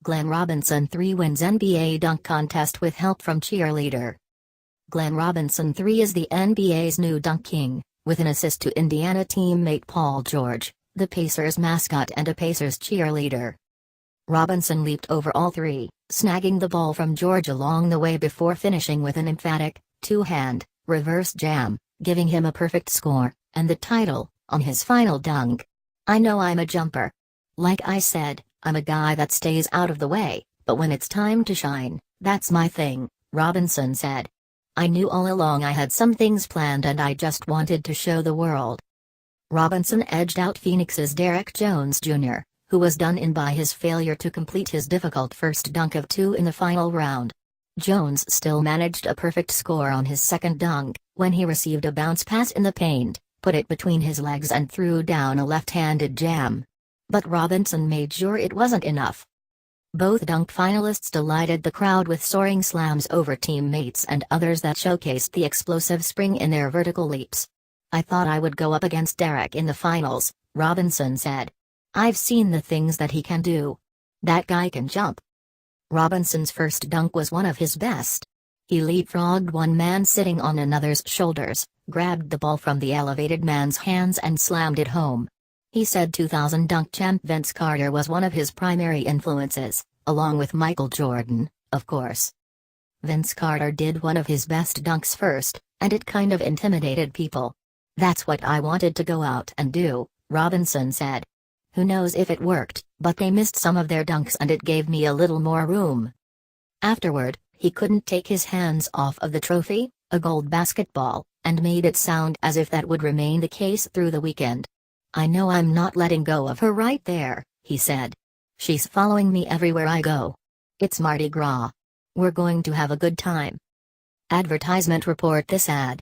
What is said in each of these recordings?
Glenn Robinson 3 wins NBA dunk contest with help from cheerleader. Glenn Robinson 3 is the NBA's new dunk king, with an assist to Indiana teammate Paul George, the Pacers mascot and a Pacers cheerleader. Robinson leaped over all three, snagging the ball from George along the way before finishing with an emphatic, two-hand, reverse jam, giving him a perfect score, and the title, on his final dunk. "I know I'm a jumper. Like I said, I'm a guy that stays out of the way, but when it's time to shine, that's my thing," Robinson said. "I knew all along I had some things planned and I just wanted to show the world." Robinson edged out Phoenix's Derrick Jones Jr., who was done in by his failure to complete his difficult first dunk of 2 in the final round. Jones still managed a perfect score on his second dunk, when he received a bounce pass in the paint, put it between his legs and threw down a left-handed jam. But Robinson made sure it wasn't enough. Both dunk finalists delighted the crowd with soaring slams over teammates and others that showcased the explosive spring in their vertical leaps. "I thought I would go up against Derrick in the finals," Robinson said. "I've seen the things that he can do. That guy can jump." Robinson's first dunk was one of his best. He leapfrogged one man sitting on another's shoulders, grabbed the ball from the elevated man's hands and slammed it home. He said 2000 dunk champ Vince Carter was one of his primary influences, along with Michael Jordan, of course. Vince Carter did one of his best dunks first, and it kind of intimidated people. "That's what I wanted to go out and do," Robinson said. "Who knows if it worked, but they missed some of their dunks and it gave me a little more room." Afterward, he couldn't take his hands off of the trophy, a gold basketball, and made it sound as if that would remain the case through the weekend. "I know I'm not letting go of her right there," he said. "She's following me everywhere I go. It's Mardi Gras. We're going to have a good time." Advertisement report this ad.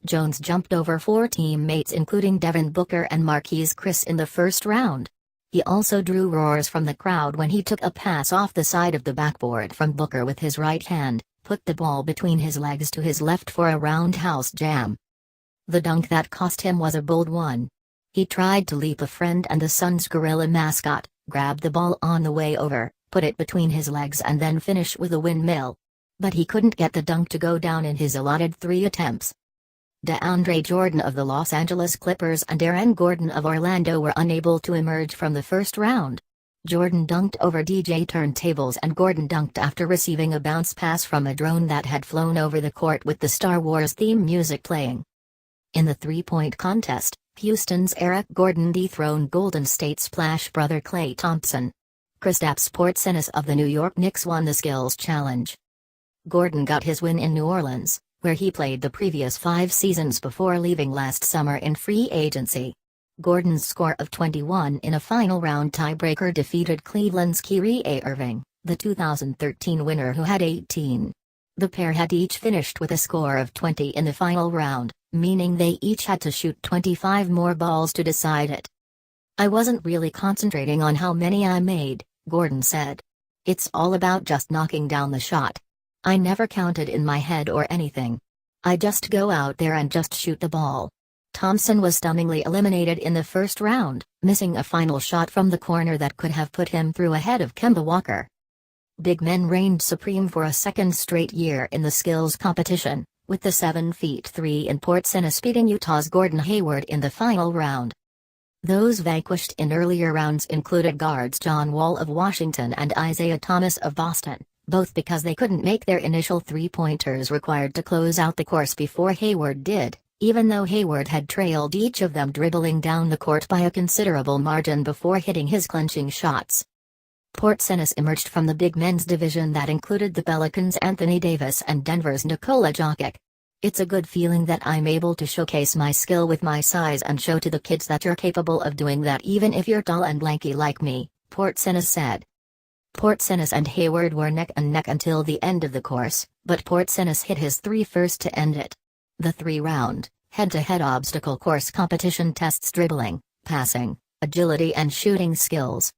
Jones jumped over 4 teammates including Devin Booker and Marquise Chris in the first round. He also drew roars from the crowd when he took a pass off the side of the backboard from Booker with his right hand, put the ball between his legs to his left for a roundhouse jam. The dunk that cost him was a bold one. He tried to leap a friend and the Suns' gorilla mascot, grabbed the ball on the way over, put it between his legs and then finish with a windmill. But he couldn't get the dunk to go down in his allotted 3 attempts. DeAndre Jordan of the Los Angeles Clippers and Aaron Gordon of Orlando were unable to emerge from the first round. Jordan dunked over DJ turntables and Gordon dunked after receiving a bounce pass from a drone that had flown over the court with the Star Wars theme music playing. In the three-point contest, Houston's Eric Gordon dethroned Golden State Splash brother Klay Thompson. Kristaps Porzingis of the New York Knicks won the skills challenge. Gordon got his win in New Orleans, where he played the previous 5 seasons before leaving last summer in free agency. Gordon's score of 21 in a final round tiebreaker defeated Cleveland's Kyrie Irving, the 2013 winner who had 18. The pair had each finished with a score of 20 in the final round, meaning they each had to shoot 25 more balls to decide it. "I wasn't really concentrating on how many I made," Gordon said. "It's all about just knocking down the shot. I never counted in my head or anything. I just go out there and just shoot the ball." Thompson was stunningly eliminated in the first round, missing a final shot from the corner that could have put him through ahead of Kemba Walker. Big men reigned supreme for a second straight year in the skills competition, with the 7'3" in Porzingis beating Utah's Gordon Hayward in the final round. Those vanquished in earlier rounds included guards John Wall of Washington and Isaiah Thomas of Boston, both because they couldn't make their initial three-pointers required to close out the course before Hayward did, even though Hayward had trailed each of them dribbling down the court by a considerable margin before hitting his clinching shots. Porzingis emerged from the big men's division that included the Pelicans' Anthony Davis and Denver's Nikola Jokic. "It's a good feeling that I'm able to showcase my skill with my size and show to the kids that you're capable of doing that even if you're tall and lanky like me," Porzingis said. Porzingis and Hayward were neck and neck until the end of the course, but Porzingis hit his 3 first to end it. The 3-round, head-to-head obstacle course competition tests dribbling, passing, agility and shooting skills.